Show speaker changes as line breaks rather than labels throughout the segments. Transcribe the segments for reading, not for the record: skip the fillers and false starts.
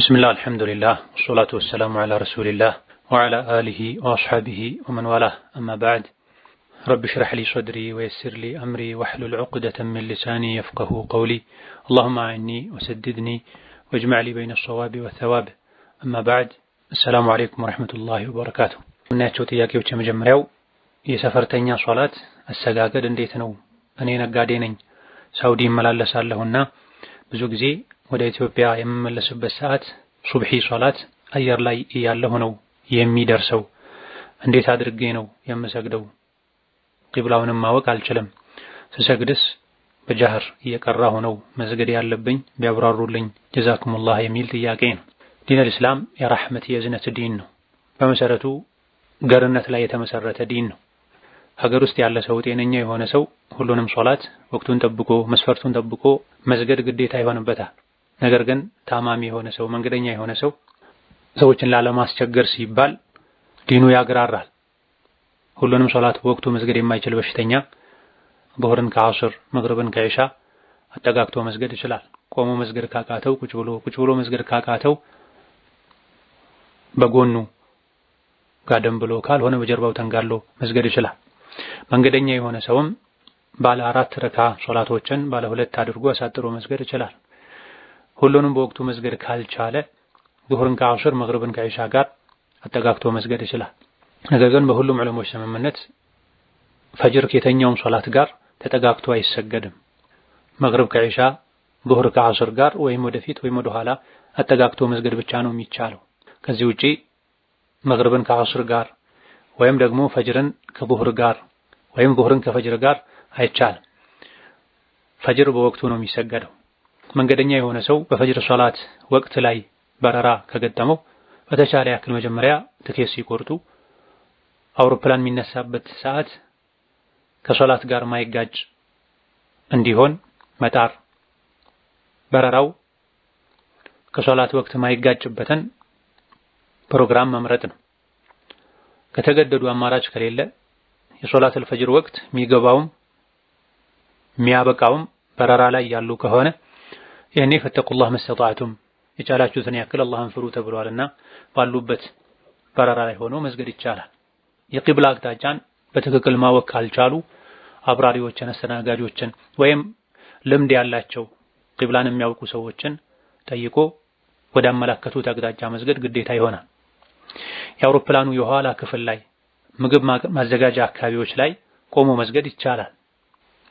بسم الله الحمد لله والصلاة والسلام على رسول الله وعلى آله وأصحابه ومن والاه أما بعد رب اشرح لي صدري ويسر لي أمري واحلل عقدة من لساني يفقه قولي اللهم أعني وسددني واجمع لي بين الصواب والثواب أما بعد السلام عليكم ورحمة الله وبركاته ناتشو تياكي وچه مجمريو يسفرتنيا صلاة السجاجد انديت ነው እኔ ነጋዴ ነኝ ሳውዲ እመላለሳለሁና ብዙ ጊዜ ወደ ኢትዮጵያ የምመለስበት ሰዓት ሱብሂ ሶላት አየር ላይ ያለሁ ነው የሚደርሰው እንዴት አድርጌ ነው የምሰግደው ቂብላውንም ማወቅ አልችልም ስሰግድስ በጃህር እየቀራሁ ነው መስገድ ያለብኝ ቢያብራሩልኝ ጀዛኩሙላህ የሚል ጥያቄ ነው ዲን الاسلام የራህመት የዝነት ዲን ነው በመሰረቱ ገርነት ላይ የተመሰረተ ዲን ነው ሀገር ውስጥ ያለ ሰው ጤነኛ የሆነ ሰው ሁሉንም ሶላት ወቅቱን ጠብቆ መስፈርቱን ጠብቆ መስገድ ግዴታ ይሆንበታል ነገር ግን ታማሚ የሆነ ሰው መንገደኛ የሆነ ሰው ሰዎችን ላለማስቸገር ሲባል ዲኑ ያግራራል ሁሉንም ሶላት ወቅቱ መስገድ የማይችል በሽተኛ ዙህርን ከዐስር መግሪብን ከኢሻ አጠጋግቶ መስገድ ይችላል ቆሞ መስገድ ካቃተው ቁጭ ብሎ መስገድ ካቃተው በጎኑ ጋደም ብሎ ካልሆነ በጀርባው ተንጋሎ መስገድ ይችላል መንገደኛ የሆነ ሰውም ባለ 4 ረካ ሶላቶችን ባለ 2 አድርጎ አሳጥሮ መስገድ ይችላል ሁሉንም በወቅቱ መስገድ ካልቻለ ዙህርን ከዐስር መግሪብን ከኢሻ ጋር አጠጋግቶ መስገድ ይችላል ነገር ግን በሁሉም ዑለሞች ስምምነት ፈጅር ከተኛውም ሶላት ጋር ተጠጋግቶ አይሰገድም መግሪብ ከኢሻ ዙህር ከዐስር ጋር ወይም ወደፊት ወይም ወደ ኋላ አጠጋግቶ መስገድ ብቻ ነው የሚቻለው ከዚህ ውጪ መግሪብን ከዐስር ጋር ወይም ደግሞ ፈጅርን ከዙህር ጋር ወይም ዙህርን ከፈጅር ጋር አይቻልም ፈጅር በወቅቱ ነው የሚሰገደው መንገደኛ የሆነ ሰው በፈጅር ሶላት ወቅት ላይ በረራ ከገጠመው በተቻለ ያክል መጀመሪያ ትኬት ሲቆርጡ አውሮፕላን የሚነሳበት ሰዓት ከሶላት ጋር ማይጋጭ እንዲሆን መጣር በረራው ከሶላት ወቅት ማይጋጭበትን ፕሮግራም መምረጥ ነው ከተገደዱ አማራጭ ከሌለ የሶላት الفجر ወቅት የሚገባውም የሚያበቃውም በረራ ላይ ያሉ ከሆነ ያኔ ፈተቁላህ መስተጣዕቱም የቻላችሁትን ያክል አላህን ፍሩ ተብሏልና ባሉበት በረራ ላይ ሆኖ መስገድ ይቻላል የቂብላ አቅጣጫን በትክክል ማወቅ ካልቻሉ አብራሪዎችን አስተናጋጆችን ወይም ልምድ ያላቸው ቂብላን የሚያውቁ ሰዎችን ጠይቆ ወደ አመላከቱት አቅጣጫ መስገድ ግዴታ ይሆናል የአውሮፕላኑ የኋላ ክፍል ላይ ምግብ ማዘጋጃ አካባቢዎች ላይ ቆሞ መስገድ ይቻላል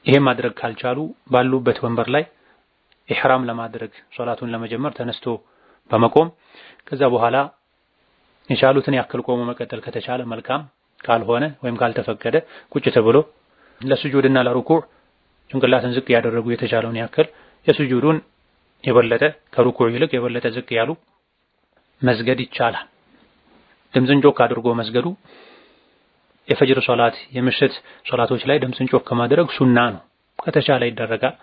ይሄን ማድረግ ካልቻሉ ባሉበት ወንበር ላይ ኢህራም ለማድረግ ሶላቱን ለመጀመር ተነስቶ በመቆም ከዛ በኋላ የቻሉትን ያክል ቆሞ መቀጠል ከተቻለ መልካም ካልሆነ ወይም ካልተፈቀደ ቁጭ ተብሎ ለሱጁድና ለሩኩዕ ጭንቅላትን ዝቅ ያደረጉ የተቻለውን ያክል የሱጁዱን የበለጠ ከሩኩዕ ይልቅ የበለጠ ዝቅ ያሉ መስገድ ይቻላል ድምፅን ጮክ አድርጎ መስገዱ የፈጅር ሶላት የምሽት ሶላቶች ላይ ድምፅን ጮክ ከማድረግ ሱና ነው ከተቻለ ይደረጋል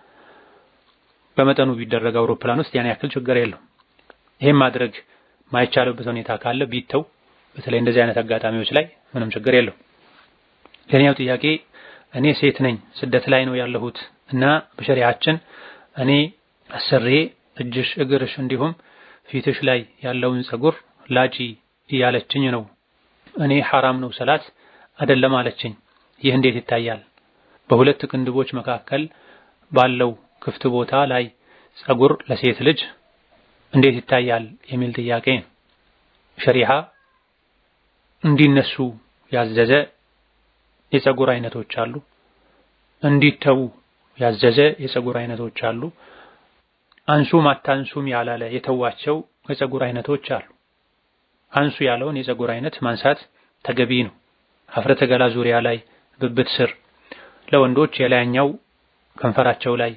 በመጠኑ ቢደረግ አውሮፕላን ውስጥ ያን ያክል ችግር የለውም ይሄን ማድረግ ማይቻልበት ሁኔታ ካለ ቢተው በተለይ እንደዚህ አይነት አጋጣሚዎች ላይ ምንም ችግር የለውም ሌላኛው ጥያቄ እኔ ሴት ነኝ ስደት ላይ ነው ያለሁት እና በሸሪዓችን እኔ አሰሬ እጅሽ እግርሽ እንዲሁም ፊትሽ ላይ ያለውን ፀጉር ላጪ እያለችኝ ነው እኔ ሐራም ነው ሰላት አይደለም አለችኝ ይህ እንዴት ይታያል በሁለት ቅንድቦች መካከል ባለው ክፍት ቦታ ላይ ፀጉር ለሴት ልጅ እንዴት ይታያል የሚል ጥያቄ ሸሪዓ እንዲነሱ ያዘዘ የፀጉር አይነቶች አሉ እንዲተው ያዘዘ የፀጉር አይነቶች አሉ አንሱም አታንሱም ያላለ የተዋቸው የፀጉር አይነቶች አሉ አንሱ ያለውን የፀጉር አይነት ማንሳት ተገቢ ነው ሀፍረተ ገላ ዙሪያ ላይ ብብት ስር ለወንዶች የላይኛው ከንፈራቸው ላይ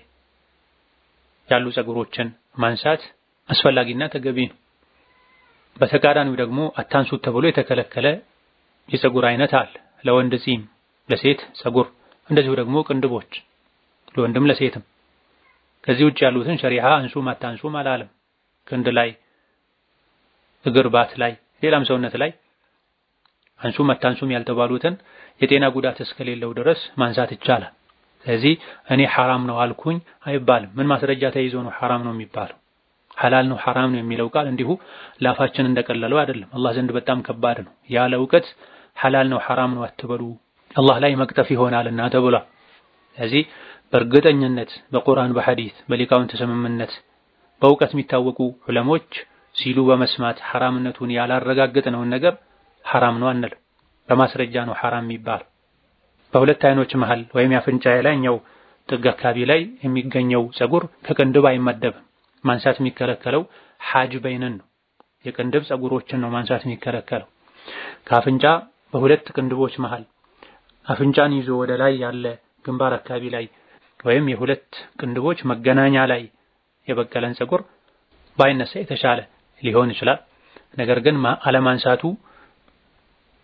ያሉ ፀጉሮችን ማንሳት አስፈላጊና ተገቢ ነው በተቃራኒው ደግሞ አታንሱት ተብሎ የተከለከለ የፀጉር አይነት አለ ለወንድ ጺም ለሴት ፀጉር እንደዚሁ ደግሞ ቅንድቦች ለወንድም ለሴትም ከዚህ ውጭ ያሉትን ሸሪዓ አንሱም አታንሱም አላለም ክንድ ላይ እግር ባት ላይ ሌላም ሰውነት ላይ አንሱም አታንሱም ያልተባሉትን የጤና ጉዳት እስከሌለው ድረስ ማንሳት ይቻላል ስለዚህ እኔ ሐራም ነው አልኩኝ አይባልም ምን ማስረጃ ተይዞ ነው ሐራም ነው የሚባለው ሐላል ነው ሐራም ነው የሚለው ቃል እንዲሁ ላፋችን እንደቀለለው አይደለም። አላህ ዘንድ በጣም ከባድ ነው። ያለ እውቀት ሐላል ነው ሐራም ነው አትበሉ አላህ ላይ መቅጠፍ ይሆናልና ተብሏል። ስለዚህ በእርግጠኝነት በቁርአን በሐዲስ በሊቃውንት ስምምነት በእውቀት የሚታወቁ ዑለሞች ሲሉ በመስማት ሐራምነቱን ያላረጋገጥነውን ነገር ሐራም ነው አንልም። በማስረጃ ነው ሐራም የሚባል። በሁለት አይኖች መሃል ወይም የአፍንጫ ላይኛው ጥግ አካባቢ ላይ የሚገኘው ፀጉር ከቅንድብ አይመደብም። ማንሳት የሚከለከለው ሐጅበይንን ነው። የቅንድብ ፀጉሮችን ነው ማንሳት የሚከለከለው። ከአፍንጫ በሁለት ቅንድቦች መሃል አፍንጫን ይዞ ወደ ላይ ያለ ግንባር አካባቢ ላይ ወይም የሁለት ቅንድቦች መገናኛ ላይ የበቀለን ፀጉር ባይነሳ የተሻለ ሊሆን ይችላል። ነገር ግን አለማንሳቱ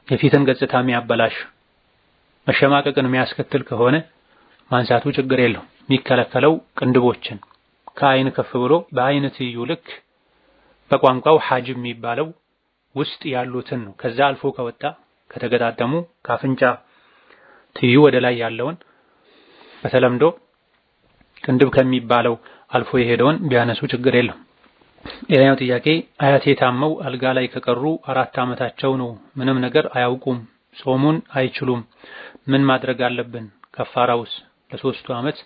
የፊትን ገጽታ የሚያበላሽ መሸማቀቅን የሚያስከትል ከሆነ ማንሳቱ ችግር የለውም። የሚከለከለው ቅንድቦችን ከአይን ከፍ ብሎ በአይን ትይዩ ልክ በቋንቋው ሐጅብ የሚባለው ውስጥ ያሉትን ነው። ከዛ አልፎ ከወጣ ከተገጣጠሙ ከአፍንጫ ትይዩ ወደ ላይ ያለውን በተለምዶ ቅንድብ ከሚባለው አልፎ የሄደውን ቢያነሱ ችግር የለውም። ሌላኛው ጥያቄ አያቴ ታመው አልጋ ላይ ከቀሩ 4 ዓመታቸው ነው። ምንም ነገር አያውቁም። ጾሙን አይችሉም። ምን ማድረግ አለብን? ከፋራውስ? ለ3 ዓመት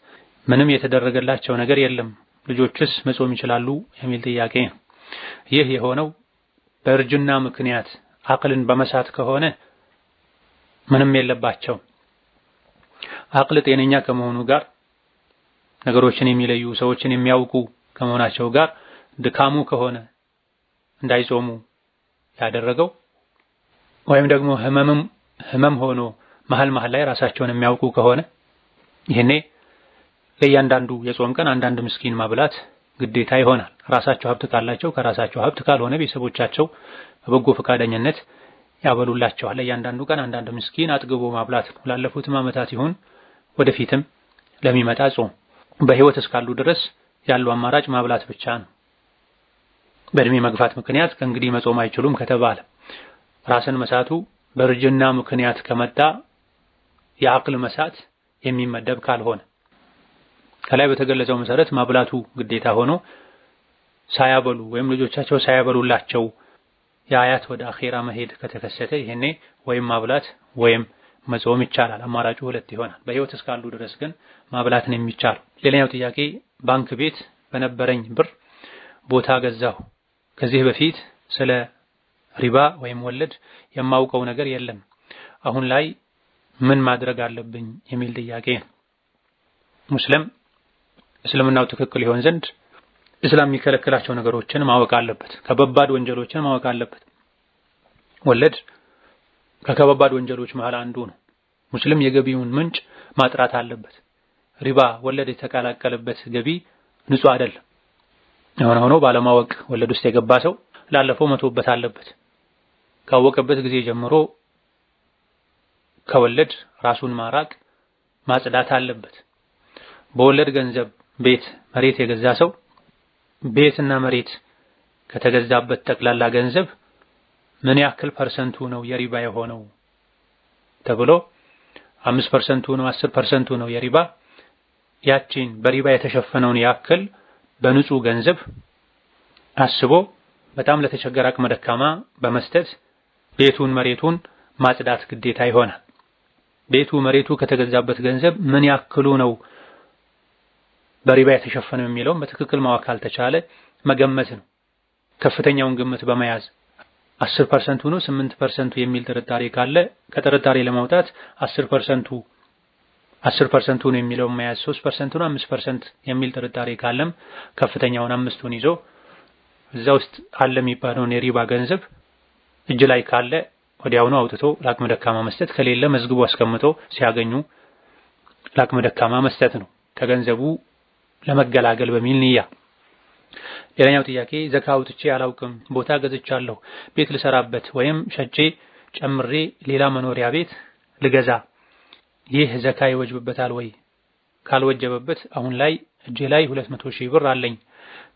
ምንም የተደረገላቸው ነገር የለም። ልጆችስ መጾም ይችላሉ? የሚል ጥያቄ ነው። ይህ የሆነው በእርጅና ምክንያት አቅልን በመሳት ከሆነ ምንም የለባቸው። አቅል ጤነኛ ከመሆኑ ጋር ነገሮችን የሚለዩ ሰዎችን የሚያውቁ ከመሆናቸው ጋር ድካሙ ከሆነ እንዳይጾሙ ያደረገው ወይም ደግሞ ህመም ሆኖ መሃል ላይ ራሳቸውን የሚያውቁ ከሆነ ይሄኔ ለእያንዳንዱ የጾም ቀን አንዳንድ ምስኪን ማብላት ግዴታ ይሆናል። ራሳቸው ሀብት ካላቸው ከራሳቸው ሀብት ካልሆነ ቤተሰቦቻቸው በበጎ ፈቃደኝነት ያበሉላቸዋል። ለእያንዳንዱ ቀን አንዳንድ ምስኪን አጥግቦ ማብላት ነው። ላለፉትም ዓመታት ይሁን ወደፊትም ለሚመጣ ጾም በህይወት እስካሉ ድረስ ያለው አማራጭ ማብላት ብቻ ነው። በእድሜ መግፋት ምክንያት ከእንግዲህ መጾም አይችሉም ከተባለ ራስን መሳቱ በእርጅና ምክንያት ከመጣ የአቅል መሳት የሚመደብ ካልሆነ ከላይ በተገለጸው መሰረት ማብላቱ ግዴታ ሆኖ ሳያበሉ ወይም ልጆቻቸው ሳያበሉላቸው የአያት ወደ አኼራ መሄድ ከተከሰተ ይሄኔ ወይም ማብላት ወይም መጾም ይቻላል። አማራጩ ሁለት ይሆናል። በህይወት እስካሉ ድረስ ግን ማብላት ነው የሚቻለው። ሌላኛው ጥያቄ ባንክ ቤት በነበረኝ ብር ቦታ ገዛሁ። ከዚህ በፊት ስለ ሪባ ወይም ወለድ የማውቀው ነገር የለም። አሁን ላይ ምን ማድረግ አለብኝ የሚል ጥያቄ ነው። ሙስሊም እስልምናው ትክክል ይሆን ዘንድ እስላም የሚከለክላቸው ነገሮችን ማወቅ አለበት። ከበባድ ወንጀሎችን ማወቅ አለበት። ወለድ ከከባድ ወንጀሎች መሃል አንዱ ነው። ሙስሊም የገቢውን ምንጭ ማጥራት አለበት። ሪባ ወለድ የተቀላቀለበት ገቢ ንጹህ አይደለም። ሆኖ ባለማወቅ ወለድ ውስጥ የገባ ሰው ላለፈው መቶበት አለበት። ካወቀበት ጊዜ ጀምሮ ከወለድ ራሱን ማራቅ ማጽዳት አለበት። በወለድ ገንዘብ ቤት መሬት የገዛ ሰው ቤትና መሬት ከተገዛበት ጠቅላላ ገንዘብ ምን ያክል ፐርሰንቱ ነው የሪባ የሆነው ተብሎ 5% ነው 10% ነው የሪባ ያቺን በሪባ የተሸፈነውን ያክል በንጹህ ገንዘብ አስቦ በጣም ለተቸገረ አቅመ ደካማ በመስጠት ቤቱን መሬቱን ማጽዳት ግዴታ ይሆናል። ቤቱ መሬቱ ከተገዛበት ገንዘብ ምን ያክሉ ነው በሪባ የተሸፈነው የሚለውን በትክክል ማወቅ ካልተቻለ መገመት ነው። ከፍተኛውን ግምት በመያዝ 10% ነው 8% የሚል ጥርጣሬ ካለ ከጥርጣሬ ለማውጣት 10% ነው የሚለውን መያዝ 3% ነው 5% የሚል ጥርጣሬ ካለም ከፍተኛውን 5ቱን ይዞ እዛ ውስጥ አለ የሚባለውን የሪባ ገንዘብ እጅ ላይ ካለ ወዲያውኑ አውጥቶ ለአቅመ ደካማ መስጠት፣ ከሌለ መዝግቦ አስቀምጦ ሲያገኙ ለአቅመ ደካማ መስጠት ነው ከገንዘቡ ለመገላገል በሚል ንያ። ሌላኛው ጥያቄ ዘካ አውጥቼ አላውቅም፣ ቦታ ገዝቻለሁ፣ ቤት ልሰራበት ወይም ሸጬ ጨምሬ ሌላ መኖሪያ ቤት ልገዛ፣ ይህ ዘካ ይወጅብበታል ወይ? ካልወጀበበት አሁን ላይ እጄ ላይ 200,000 ብር አለኝ፣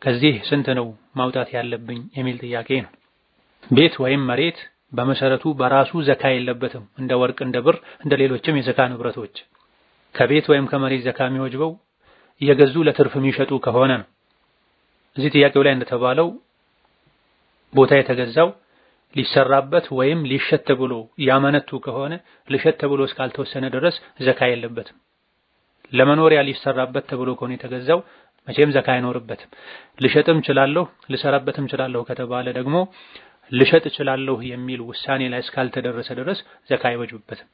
ከዚህ ስንት ነው ማውጣት ያለብኝ የሚል ጥያቄ ነው። ቤት ወይም መሬት በመሰረቱ በራሱ ዘካ የለበትም። እንደ ወርቅ፣ እንደ ብር፣ እንደ ሌሎችም የዘካ ንብረቶች ከቤት ወይም ከመሬት ዘካ የሚወጅበው እየገዙ ለትርፍ የሚሸጡ ከሆነ ነው። እዚህ ጥያቄው ላይ እንደተባለው ቦታ የተገዛው ሊሰራበት ወይም ሊሸጥ ተብሎ ያመነቱ ከሆነ ሊሸጥ ተብሎ እስካልተወሰነ ድረስ ዘካ የለበትም። ለመኖሪያ ሊሰራበት ተብሎ ከሆነ የተገዛው መቼም ዘካ አይኖርበትም። ልሸጥም እችላለሁ ልሰራበትም እችላለሁ ከተባለ ደግሞ ልሸጥ እችላለሁ የሚል ውሳኔ ላይ እስካልተደረሰ ድረስ ዘካ አይወጅብበትም።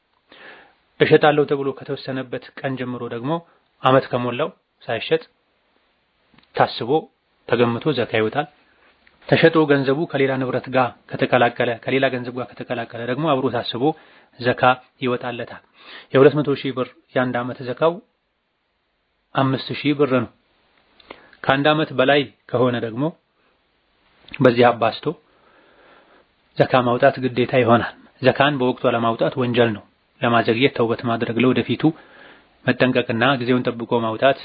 እሸጣለሁ ተብሎ ከተወሰነበት ቀን ጀምሮ ደግሞ ዓመት ከሞላው ሳይሸጥ ታስቦ ተገምቶ ዘካ ይወጣል። ተሸጦ ገንዘቡ ከሌላ ንብረት ጋር ከተቀላቀለ ከሌላ ገንዘብ ጋር ከተቀላቀለ ደግሞ አብሮ ታስቦ ዘካ ይወጣለታል። የ200 ሺህ ብር የአንድ ዓመት ዘካው 5000 ብር ነው። ከአንድ ዓመት በላይ ከሆነ ደግሞ በዚህ አባስቶ ዘካ ማውጣት ግዴታ ይሆናል። ዘካን በወቅቱ አለማውጣት ወንጀል ነው። ለማዘግየት ተውበት ማድረግ ለወደፊቱ መጠንቀቅና ጊዜውን ጠብቆ ማውጣት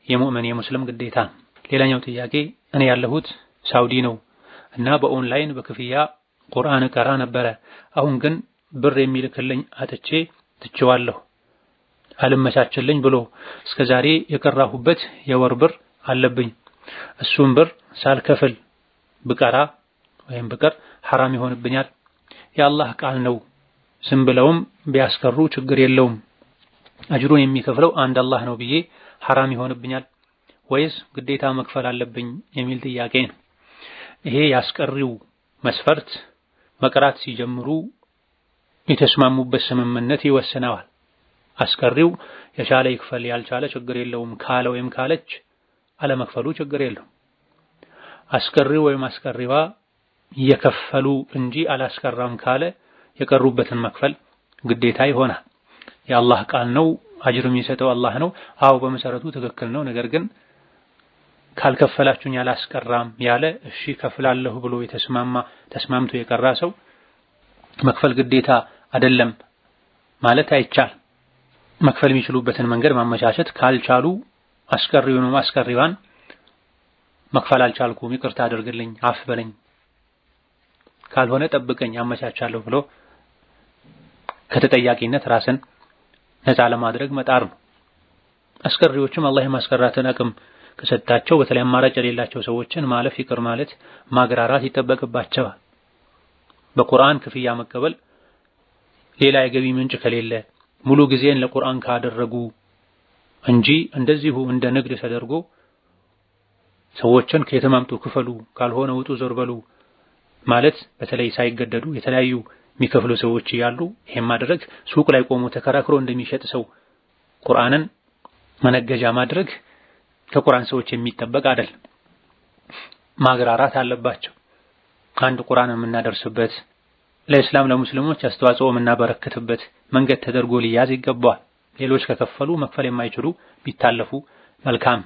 የሙእምን የሙስሊም ግዴታ። ሌላኛው ጥያቄ እኔ ያለሁት ሳውዲ ነው እና በኦንላይን በክፍያ ቁርአን ቀራ ነበረ። አሁን ግን ብር የሚልክልኝ አጥቼ ትቼዋለሁ። አልመቻችልኝ ብሎ እስከዛሬ የቀራሁበት የወር ብር አለብኝ። እሱም ብር ሳልከፍል ብቀራ ወይም ብቀር ሐራም ይሆንብኛል። የአላህ ቃል ነው፣ ዝም ብለውም ቢያስቀሩ ችግር የለውም፣ አጅሩን የሚከፍለው አንድ አላህ ነው ብዬ ሐራም ይሆንብኛል ወይስ ግዴታ መክፈል አለብኝ የሚል ጥያቄ ነው። ይሄ ያስቀሪው መስፈርት መቅራት ሲጀምሩ የተስማሙበት ስምምነት ይወስነዋል። አስቀሪው የቻለ ይክፈል ያልቻለ ችግር የለውም ካለ ወይም ካለች አለመክፈሉ ችግር የለውም። አስቀሪው ወይም አስቀሪዋ የከፈሉ እንጂ አላስቀራም ካለ የቀሩበትን መክፈል ግዴታ ይሆናል። የአላህ ቃል ነው፣ አጅር የሚሰጠው አላህ ነው። አዎ በመሰረቱ ትክክል ነው። ነገር ግን ካልከፈላችሁኝ አላስቀራም ያለ እሺ ከፍላለሁ ብሎ ተስማምቶ የቀራ ሰው መክፈል ግዴታ አይደለም ማለት አይቻል። መክፈል የሚችሉበትን መንገድ ማመቻቸት ካልቻሉ አስቀሪውንም አስቀሪዋን መክፈል አልቻልኩም ይቅርታ አድርግልኝ አፍ በለኝ ካልሆነ ጠብቀኝ አመቻቻለሁ ብሎ ከተጠያቂነት ራስን ነፃ ለማድረግ መጣር ነው። አስቀሪዎችም አላህ የማስቀራትን አቅም ከሰጣቸው በተለይ አማራጭ የሌላቸው ሰዎችን ማለፍ ይቅር ማለት ማግራራት ይጠበቅባቸዋል። በቁርአን ክፍያ መቀበል ሌላ የገቢ ምንጭ ከሌለ ሙሉ ጊዜን ለቁርአን ካደረጉ እንጂ እንደዚሁ እንደ ንግድ ተደርጎ ሰዎችን ከየተማምጡ ክፈሉ ካልሆነ ውጡ ዞር በሉ ማለት በተለይ ሳይገደዱ የተለያዩ የሚከፍሉ ሰዎች ያሉ ይሄን ማድረግ ሱቅ ላይ ቆሞ ተከራክሮ እንደሚሸጥ ሰው ቁርአንን መነገጃ ማድረግ ከቁርአን ሰዎች የሚጠበቅ አይደለም። ማግራራት አለባቸው። አንድ ቁርአን የምናደርስበት ለእስላም ለሙስሊሞች አስተዋጽኦ የምናበረክትበት መንገድ ተደርጎ ሊያዝ ይገባዋል። ሌሎች ከከፈሉ መክፈል የማይችሉ ቢታለፉ መልካም።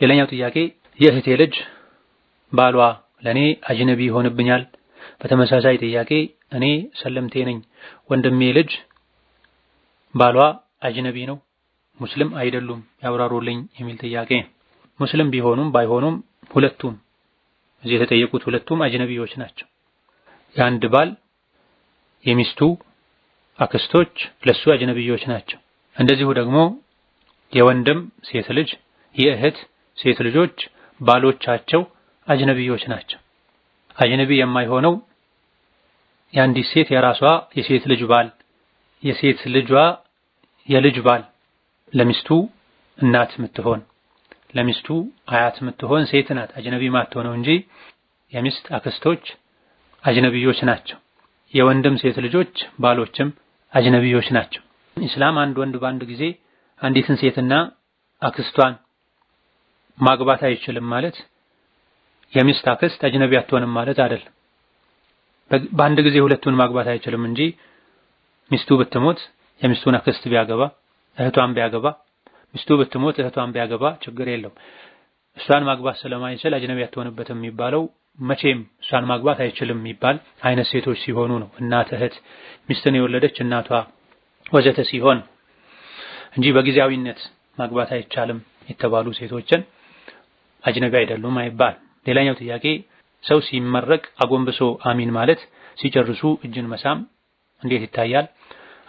ሌላኛው ጥያቄ የእህቴ ልጅ ባሏ ለኔ አጅነቢ ይሆንብኛል። በተመሳሳይ ጥያቄ እኔ ሰለምቴ ነኝ፣ ወንድሜ ልጅ ባሏ አጅነቢ ነው፣ ሙስሊም አይደሉም ያብራሩልኝ የሚል ጥያቄ። ሙስሊም ቢሆኑም ባይሆኑም ሁለቱም እዚህ የተጠየቁት ሁለቱም አጅነቢዎች ናቸው። የአንድ ባል የሚስቱ አክስቶች ለሱ አጅነቢዎች ናቸው። እንደዚሁ ደግሞ የወንድም ሴት ልጅ የእህት ሴት ልጆች ባሎቻቸው አጅነቢዎች ናቸው። አጅነቢ የማይሆነው የአንዲት ሴት የራሷ የሴት ልጅ ባል የሴት ልጇ የልጅ ባል ለሚስቱ እናት የምትሆን ለሚስቱ አያት የምትሆን ሴት ናት አጅነቢ ማትሆነው እንጂ የሚስት አክስቶች አጅነቢዮች ናቸው። የወንድም ሴት ልጆች ባሎችም አጅነቢዮች ናቸው። ኢስላም አንድ ወንድ በአንድ ጊዜ አንዲትን ሴትና አክስቷን ማግባት አይችልም ማለት የሚስት አክስት አጅነቢ አትሆንም ማለት አይደለም። በአንድ ጊዜ ሁለቱን ማግባት አይችልም እንጂ ሚስቱ ብትሞት የሚስቱን አክስት ቢያገባ እህቷን ቢያገባ ሚስቱ ብትሞት እህቷን ቢያገባ ችግር የለውም። እሷን ማግባት ስለማይችል አጅነቢ አትሆንበትም የሚባለው መቼም እሷን ማግባት አይችልም የሚባል አይነት ሴቶች ሲሆኑ ነው። እናት፣ እህት፣ ሚስትን የወለደች እናቷ ወዘተ ሲሆን እንጂ በጊዜያዊነት ማግባት አይቻልም የተባሉ ሴቶችን አጅነቢ አይደሉም አይባል። ሌላኛው ጥያቄ ሰው ሲመረቅ አጎንብሶ አሚን ማለት ሲጨርሱ እጅን መሳም እንዴት ይታያል?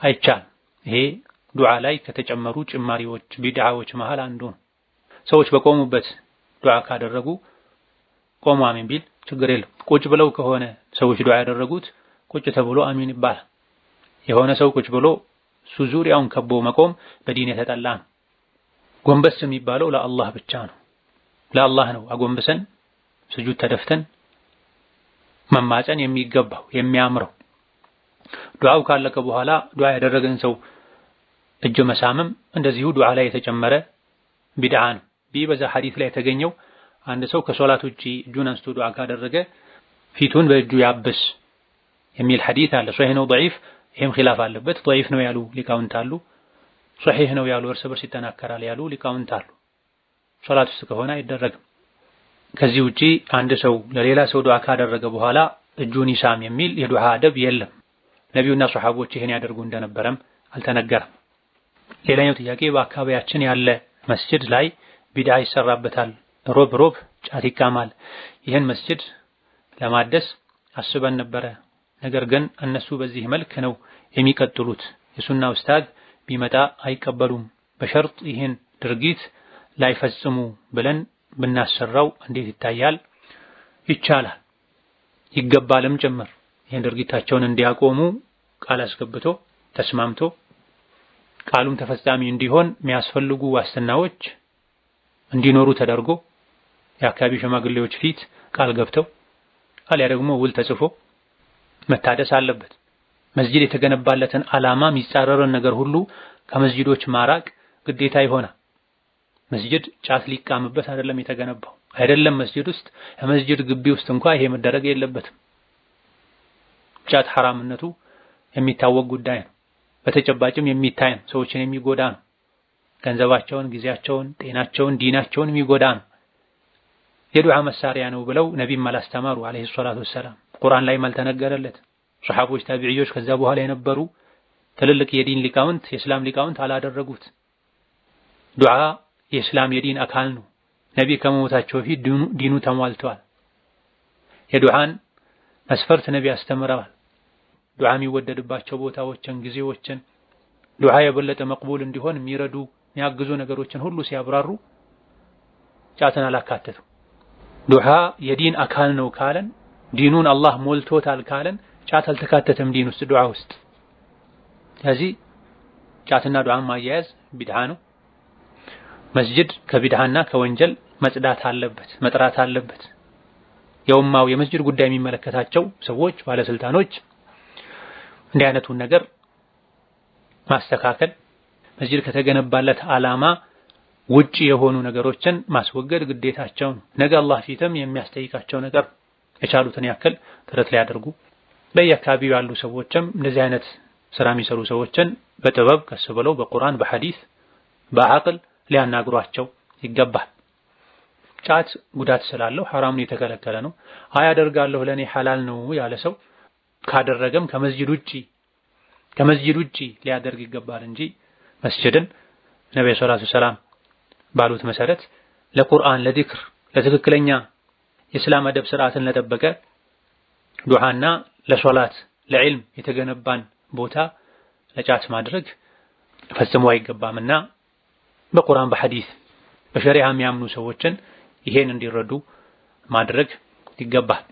አይቻል። ይሄ ዱዓ ላይ ከተጨመሩ ጭማሪዎች ቢድዓዎች መሃል አንዱ ነው። ሰዎች በቆሙበት ዱዓ ካደረጉ ቆሞ አሚን ቢል ችግር የለም። ቁጭ ብለው ከሆነ ሰዎች ዱዓ ያደረጉት ቁጭ ተብሎ አሚን ይባላል። የሆነ ሰው ቁጭ ብሎ እሱ ዙሪያውን ከቦ መቆም በዲን የተጠላ ነው። ጎንበስ የሚባለው ለአላህ ብቻ ነው። ለአላህ ነው አጎንብሰን ስጁድ ተደፍተን መማፀን የሚገባው የሚያምረው። ዱዓው ካለቀ በኋላ ዱዓ ያደረገን ሰው እጅ መሳመም እንደዚሁ ዱዓ ላይ የተጨመረ ቢድዓ ነው። ቢበዛ ሐዲስ ላይ የተገኘው አንድ ሰው ከሶላት ውጪ እጁን አንስቶ ዱዓ ካደረገ ፊቱን በእጁ ያብስ የሚል ሐዲስ አለ። ሶሒህ ነው ضعيف? ይሄም ኺላፍ አለበት። ضعيف ነው ያሉ ሊቃውንት አሉ። ሶሒህ ነው ያሉ እርስ በርስ ይተናከራል ያሉ ሊቃውንት አሉ። ሶላት ውስጥ ከሆነ አይደረግም። ከዚህ ውጪ አንድ ሰው ለሌላ ሰው ዱዓ ካደረገ በኋላ እጁን ይሳም የሚል የዱዓ አደብ የለም። ነቢዩና ሱሐቦች ይሄን ያደርጉ እንደነበረም አልተነገረም። ሌላኛው ጥያቄ በአካባቢያችን ያለ መስጂድ ላይ ቢድዓ ይሰራበታል። ሮብ ጫት ይቃማል። ይህን መስጂድ ለማደስ አስበን ነበረ። ነገር ግን እነሱ በዚህ መልክ ነው የሚቀጥሉት። የሱና ኡስታዝ ቢመጣ አይቀበሉም። በሸርጥ ይህን ድርጊት ላይፈጽሙ ብለን ብናሰራው እንዴት ይታያል? ይቻላል፣ ይገባልም ጭምር። ይህን ድርጊታቸውን እንዲያቆሙ ቃል አስገብቶ ተስማምቶ ቃሉም ተፈጻሚ እንዲሆን የሚያስፈልጉ ዋስትናዎች እንዲኖሩ ተደርጎ የአካባቢ ሽማግሌዎች ፊት ቃል ገብተው አልያ ደግሞ ውል ተጽፎ መታደስ አለበት። መስጂድ የተገነባለትን ዓላማ የሚጻረርን ነገር ሁሉ ከመስጂዶች ማራቅ ግዴታ ይሆናል። መስጂድ ጫት ሊቃምበት አይደለም የተገነባው። አይደለም መስጂድ ውስጥ የመስጂድ ግቢ ውስጥ እንኳን ይሄ መደረግ የለበትም። ጫት ሐራምነቱ የሚታወቅ ጉዳይ ነው። በተጨባጭም የሚታይ ነው። ሰዎችን የሚጎዳ ነው። ገንዘባቸውን፣ ጊዜያቸውን፣ ጤናቸውን፣ ዲናቸውን የሚጎዳ ነው። የዱዓ መሳሪያ ነው ብለው ነቢይም አላስተማሩ አለይሂ ሰላቱ ወሰላም። ቁርአን ላይም አልተነገረለት። ሱሐቦች፣ ታቢዒዎች ከዛ በኋላ የነበሩ ትልልቅ የዲን ሊቃውንት የእስላም ሊቃውንት አላደረጉት። ዱዓ የእስላም የዲን አካል ነው። ነቢይ ከመሞታቸው በፊት ዲኑ ተሟልተዋል። የዱዓን መስፈርት ነቢይ አስተምረዋል። ዱዓ የሚወደድባቸው ቦታዎችን፣ ጊዜዎችን ዱዓ የበለጠ መቅቡል እንዲሆን የሚረዱ የሚያግዙ ነገሮችን ሁሉ ሲያብራሩ ጫትን አላካተቱ። ዱዓ የዲን አካል ነው ካለን ዲኑን አላህ ሞልቶታል ካለን ጫት አልተካተተም ዲን ውስጥ ዱዓ ውስጥ። ስለዚህ ጫትና ዱዓን ማያያዝ ቢድዓ ነው። መስጂድ ከቢድዓና ከወንጀል መጽዳት አለበት፣ መጥራት አለበት። የኡማው የመስጂድ ጉዳይ የሚመለከታቸው ሰዎች፣ ባለስልጣኖች እንዲህ አይነቱን ነገር ማስተካከል፣ መስጂድ ከተገነባለት ዓላማ ውጪ የሆኑ ነገሮችን ማስወገድ ግዴታቸው ነው። ነገ አላህ ፊትም የሚያስጠይቃቸው ነገር የቻሉትን ያክል ጥረት ሊያደርጉ፣ በየአካባቢው ያሉ ሰዎችም እንደዚህ አይነት ስራ የሚሰሩ ሰዎችን በጥበብ ቀስ ብለው በቁርአን በሐዲስ በአቅል ሊያናግሯቸው ይገባል። ጫት ጉዳት ስላለው ሐራምን የተከለከለ ነው። አያደርጋለሁ ለኔ ሐላል ነው ያለ ሰው ካደረገም ከመስጂድ ውጪ ሊያደርግ ይገባል እንጂ መስጂድን ነብዩ ሰለላሁ ዐለይሂ ወሰለም ባሉት መሰረት ለቁርአን፣ ለዚክር፣ ለትክክለኛ የእስላም አደብ ስርዓትን ለጠበቀ ዱዓና ለሶላት ለዕልም የተገነባን ቦታ ለጫት ማድረግ ፈጽሞ አይገባምና በቁርአን በሐዲስ በሸሪዓ የሚያምኑ ሰዎችን ይሄን እንዲረዱ ማድረግ ይገባል።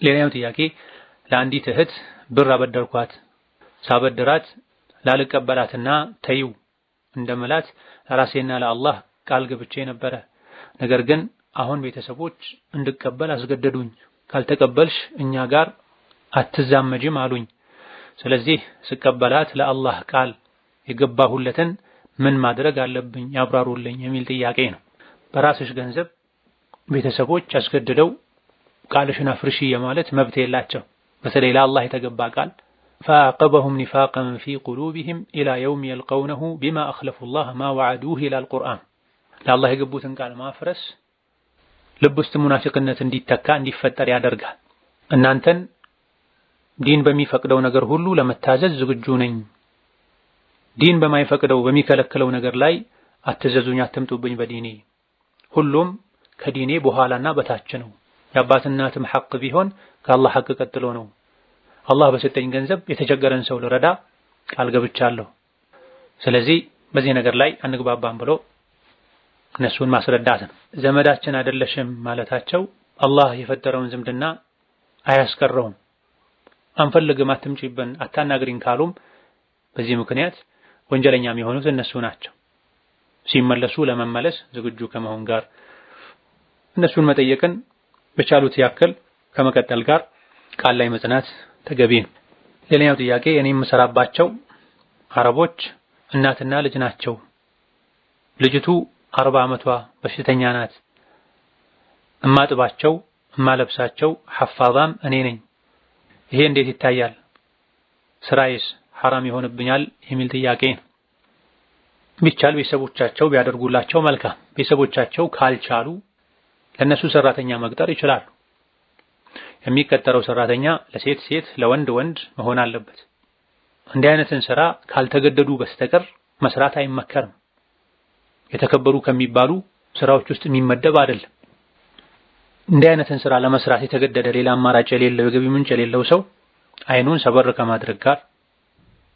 ሌላኛው ጥያቄ ለአንዲት እህት ብር አበደርኳት፣ ሳበድራት ላልቀበላትና ተይው እንደምላት ለራሴና ለአላህ ቃል ገብቼ ነበረ። ነገር ግን አሁን ቤተሰቦች እንድቀበል አስገደዱኝ። ካልተቀበልሽ እኛ ጋር አትዛመጂም አሉኝ። ስለዚህ ስቀበላት ለአላህ ቃል የገባሁለትን ምን ማድረግ አለብኝ ያብራሩልኝ የሚል ጥያቄ ነው። በራስሽ ገንዘብ ቤተሰቦች አስገድደው ቃልሽን አፍርሺ የማለት መብት የላቸው። በተለይ ለአላህ የተገባ ቃል فأعقبهم نفاقا في قلوبهم إلى يوم يلقونه بما أخلفوا الله ما وعدوه إلى القرآن ለአላህ የገቡትን ቃል ማፍረስ ልብ ውስጥ ሙናፊቅነት እንዲተካ እንዲፈጠር ያደርጋል። እናንተን ዲን በሚፈቅደው ነገር ሁሉ ለመታዘዝ ዝግጁ ነኝ፣ ዲን በማይፈቅደው በሚከለክለው ነገር ላይ አትዘዙኝ፣ አትምጡብኝ በዲኔ፣ ሁሉም ከዲኔ በኋላና በታች ነው። የአባትና እናትም ሐቅ ቢሆን ከአላህ ሐቅ ቀጥሎ ነው። አላህ በሰጠኝ ገንዘብ የተቸገረን ሰው ልረዳ ቃል ገብቻለሁ። ስለዚህ በዚህ ነገር ላይ አንግባባም ብሎ እነሱን ማስረዳት ነው። ዘመዳችን አይደለሽም ማለታቸው አላህ የፈጠረውን ዝምድና አያስቀረውም። አንፈልግም፣ አትምጪብን፣ አታናግሪን ካሉም በዚህ ምክንያት ወንጀለኛም የሆኑት እነሱ ናቸው። ሲመለሱ ለመመለስ ዝግጁ ከመሆን ጋር እነሱን መጠየቅን በቻሉት ያክል ከመቀጠል ጋር ቃል ላይ መጽናት ተገቢ ነው። ሌላኛው ጥያቄ እኔ የምሰራባቸው አረቦች እናትና ልጅ ናቸው። ልጅቱ 40 ዓመቷ በሽተኛ ናት። እማጥባቸው እማለብሳቸው ሐፋዛም እኔ ነኝ። ይሄ እንዴት ይታያል? ስራዬስ ሐራም ይሆንብኛል? የሚል ጥያቄ ነው። ቢቻል ቤተሰቦቻቸው ቢያደርጉላቸው መልካም። ቤተሰቦቻቸው ካልቻሉ ለነሱ ሰራተኛ መቅጠር ይችላሉ። የሚቀጠረው ሰራተኛ ለሴት ሴት ለወንድ ወንድ መሆን አለበት። እንዲህ አይነትን ስራ ካልተገደዱ በስተቀር መስራት አይመከርም። የተከበሩ ከሚባሉ ስራዎች ውስጥ የሚመደብ አይደለም። እንዲህ አይነትን ስራ ለመስራት የተገደደ ሌላ አማራጭ የሌለው የገቢ ምንጭ የሌለው ሰው አይኑን ሰበር ከማድረግ ጋር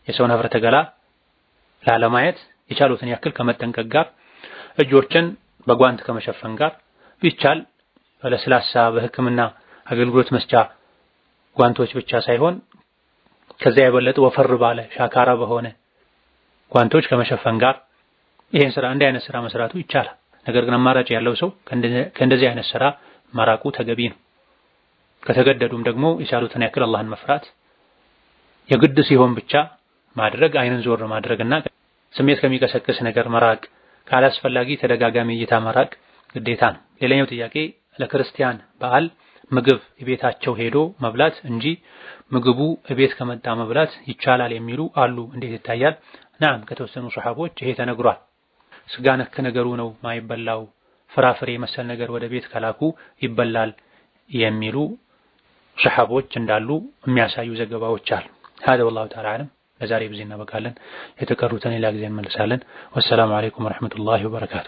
የሰውን ኅፍረተ ገላ ላለማየት የቻሉትን ያክል ከመጠንቀቅ ጋር እጆችን በጓንት ከመሸፈን ጋር ቢቻል በለስላሳ በሕክምና አገልግሎት መስጫ ጓንቶች ብቻ ሳይሆን ከዛ የበለጠ ወፈር ባለ ሻካራ በሆነ ጓንቶች ከመሸፈን ጋር ይሄን ስራ እንዲህ አይነት ስራ መስራቱ ይቻላል። ነገር ግን አማራጭ ያለው ሰው ከእንደዚህ አይነት ስራ መራቁ ተገቢ ነው። ከተገደዱም ደግሞ የቻሉትን ያክል አላህን መፍራት፣ የግድ ሲሆን ብቻ ማድረግ፣ አይንን ዞር ማድረግና ስሜት ከሚቀሰቅስ ነገር መራቅ፣ ካላስፈላጊ ተደጋጋሚ እይታ መራቅ ግዴታ ነው። ሌላኛው ጥያቄ ለክርስቲያን በዓል ምግብ ቤታቸው ሄዶ መብላት እንጂ ምግቡ ቤት ከመጣ መብላት ይቻላል የሚሉ አሉ። እንዴት ይታያል? ናም ከተወሰኑ ሱሐቦች ይሄ ተነግሯል። ስጋ ነክ ነገሩ ነው ማይበላው፣ ፍራፍሬ መሰል ነገር ወደ ቤት ከላኩ ይበላል የሚሉ ሱሐቦች እንዳሉ የሚያሳዩ ዘገባዎች አሉ። هذا والله تعالى اعلم። ለዛሬ በዚህ እናበቃለን። የተቀሩትን ሌላ ጊዜ እንመልሳለን። ወሰላሙ አለይኩም ወራህመቱላሂ ወበረካቱ።